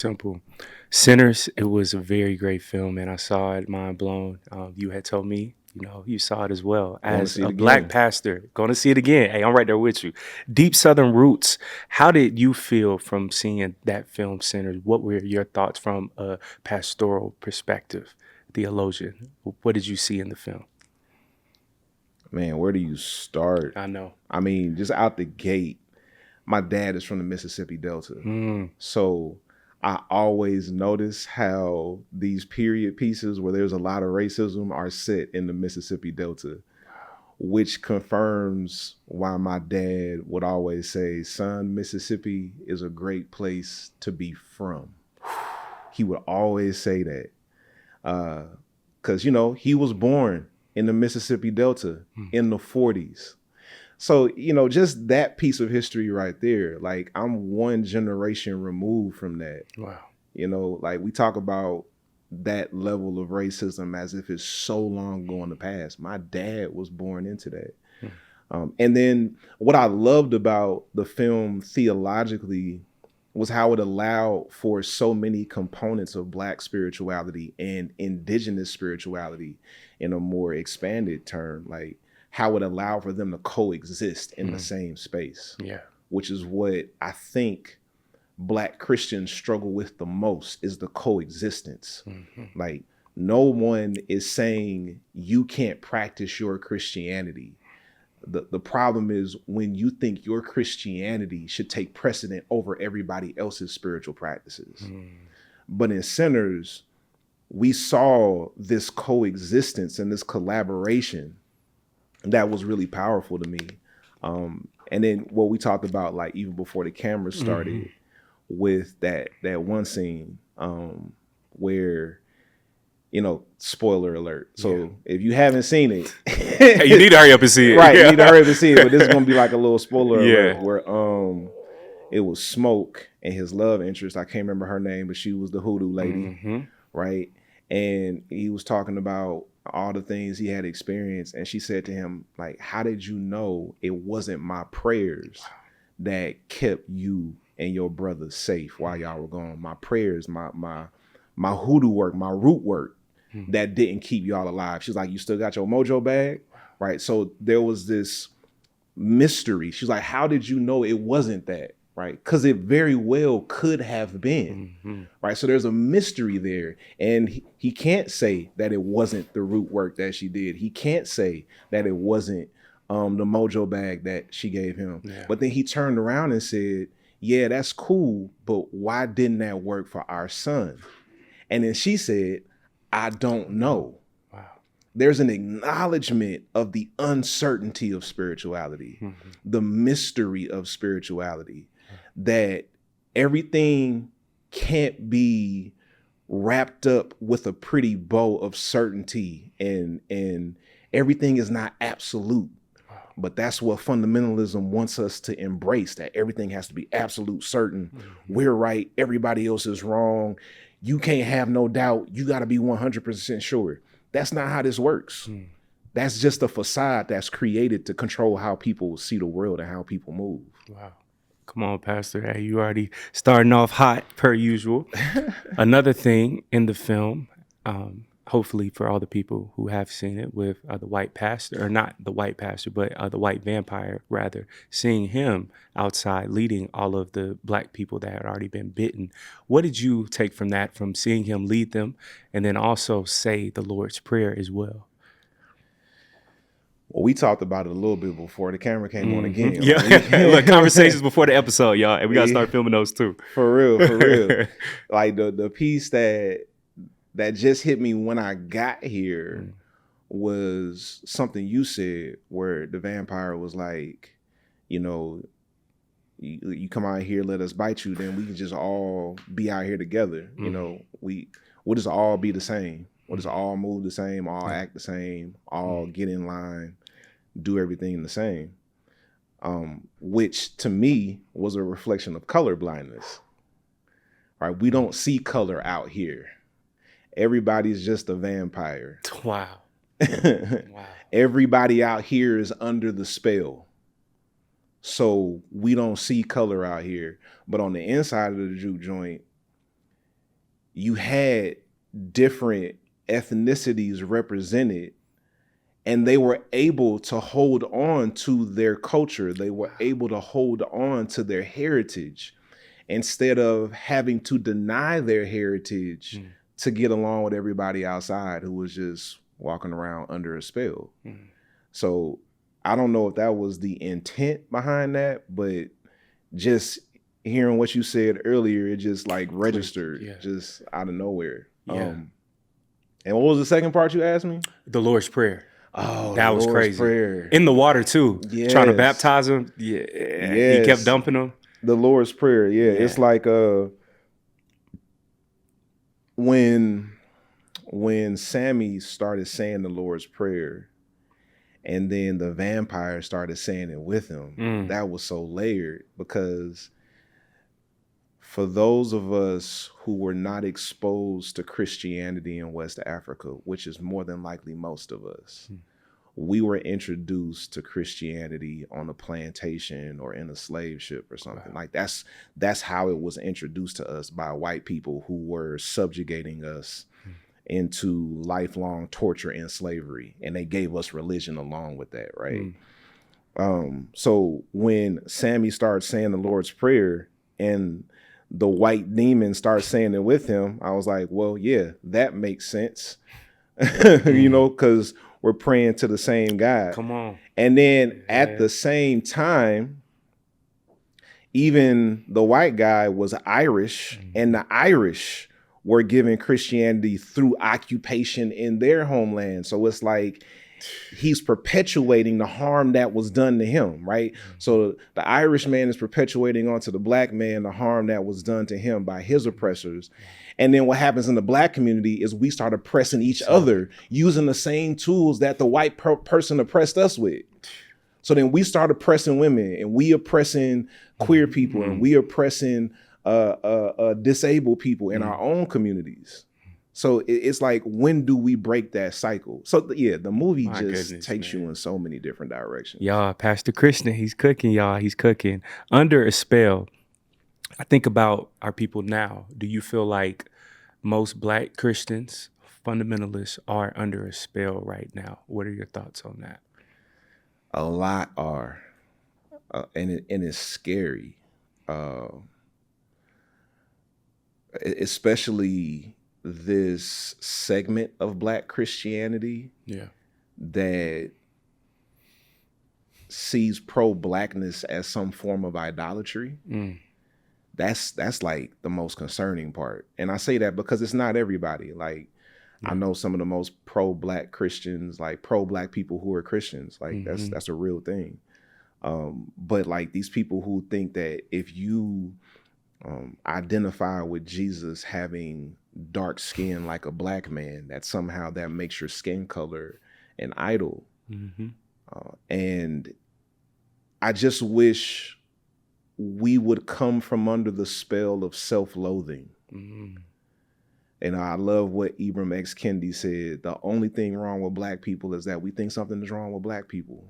Simple. Sinners, it was a very great film, and I saw it, mind blown. You had told me, you saw it as well. Going to As see it a black again. pastor, going to see it again. Hey, I'm right there with you. Deep Southern Roots. How did you feel from seeing that film, Sinners? What were your thoughts from a pastoral perspective, theologian? What did you see in the film? Man, where do you start? I know. I mean, just out the gate, my dad is from the Mississippi Delta. Mm, So I always notice how these period pieces where there's a lot of racism are set in the Mississippi Delta, which confirms why my dad would always say, son, Mississippi is a great place to be from. He would always say that. Because, he was born in the Mississippi Delta in the 40s. So, just that piece of history right there, like I'm one generation removed from that. wow. Like we talk about that level of racism as if it's so long ago in the past. My dad was born into that. And then what I loved about the film theologically was how it allowed for so many components of Black spirituality and indigenous spirituality in a more expanded term, like how it allowed for them to coexist in the same space. Yeah. Which is what I think Black Christians struggle with the most, is the coexistence. Like no one is saying you can't practice your Christianity. The problem is when you think your Christianity should take precedent over everybody else's spiritual practices. But in Sinners, we saw this coexistence and this collaboration that was really powerful to me. And then what we talked about, like even before the camera started, with that one scene where, spoiler alert. So if you haven't seen it, Hey, you need to hurry up and see it. right, Yeah. you need to hurry up and see it. But this is gonna be like a little spoiler Yeah. alert where it was Smoke and his love interest. I can't remember her name, but she was the Hoodoo lady, right? And he was talking about all the things he had experienced, and she said to him, like, how did you know it wasn't my prayers that kept you and your brother safe while y'all were gone? My prayers, my hoodoo work, my root work that didn't keep y'all alive. She's like, you still got your mojo bag, right? So there was this mystery. She's like, how did you know it wasn't that? Right? Because it very well could have been, right? So there's a mystery there. And he can't say that it wasn't the root work that she did. He can't say that it wasn't the mojo bag that she gave him. Yeah. But then he turned around and said, yeah, that's cool, but why didn't that work for our son? And then she said, I don't know. Wow. There's an acknowledgement of the uncertainty of spirituality, the mystery of spirituality, that everything can't be wrapped up with a pretty bow of certainty, and everything is not absolute. But that's what fundamentalism wants us to embrace, that everything has to be absolute certain. We're right, everybody else is wrong. You can't have no doubt. You got to be 100% sure. That's not how this works. That's just a facade that's created to control how people see the world and how people move. Wow. Come on, Pastor. Hey, you already starting off hot per usual. Another thing in the film, hopefully for all the people who have seen it, with the white pastor, or not the white pastor, but the white vampire, rather, seeing him outside leading all of the Black people that had already been bitten. What did you take from that, from seeing him lead them and then also say the Lord's Prayer as well? Well, we talked about it a little bit before the camera came on again. Yeah, look, conversations before the episode, y'all, and we gotta start filming those too. For real. Like the piece that just hit me when I got here was something you said, where the vampire was like, you come out here, let us bite you, then we can just all be out here together. We'll just all be the same. We'll just all move the same, all act the same, all get in line, do everything the same. Which to me was a reflection of color blindness. Right? We don't see color out here. Everybody's just a vampire. Wow. Everybody out here is under the spell. So we don't see color out here. But on the inside of the juke joint, you had different ethnicities represented, and they were able to hold on to their culture. They were able to hold on to their heritage instead of having to deny their heritage to get along with everybody outside who was just walking around under a spell. So I don't know if that was the intent behind that, but just hearing what you said earlier, it just like registered just out of nowhere. And what was the second part you asked me? The Lord's Prayer. Oh, that was Lord's crazy. Prayer. In the water too. Yes. Trying to baptize him. Yeah. Yes. He kept dumping him. The Lord's Prayer. Yeah. It's like when Sammy started saying the Lord's Prayer, and then the vampire started saying it with him, that was so layered, because for those of us who were not exposed to Christianity in West Africa, which is more than likely most of us, we were introduced to Christianity on a plantation or in a slave ship or something. Like that's how it was introduced to us by white people who were subjugating us into lifelong torture and slavery, and they gave us religion along with that, right? So when Sammy started saying the Lord's Prayer and the white demon starts saying it with him, I was like, well, yeah, that makes sense. You know, because we're praying to the same God. Come on. And then at the same time, even the white guy was Irish, and the Irish were given Christianity through occupation in their homeland. So it's like he's perpetuating the harm that was done to him, right? So the Irish man is perpetuating onto the black man the harm that was done to him by his oppressors. And then what happens in the black community is we start oppressing each other using the same tools that the white person oppressed us with. So then we start oppressing women, and we oppressing queer people, and we oppressing disabled people in our own communities. So it's like, when do we break that cycle? So yeah, the movie takes you in so many different directions. Y'all, Pastor Kristian, he's cooking, y'all. He's cooking. Under a Spell. I think about our people now. Do you feel like most Black Christians, fundamentalists, are under a spell right now? What are your thoughts on that? A lot are, and it's scary, especially this segment of Black Christianity that sees pro-Blackness as some form of idolatry. That's like the most concerning part. And I say that because it's not everybody. Like, I know some of the most pro-Black Christians, like pro-Black people who are Christians. Like that's a real thing. But like these people who think that if you identify with Jesus having dark skin like a black man, that somehow that makes your skin color an idol. And I just wish we would come from under the spell of self-loathing. And I love what Ibram X. Kendi said. The only thing wrong with Black people is that we think something is wrong with Black people.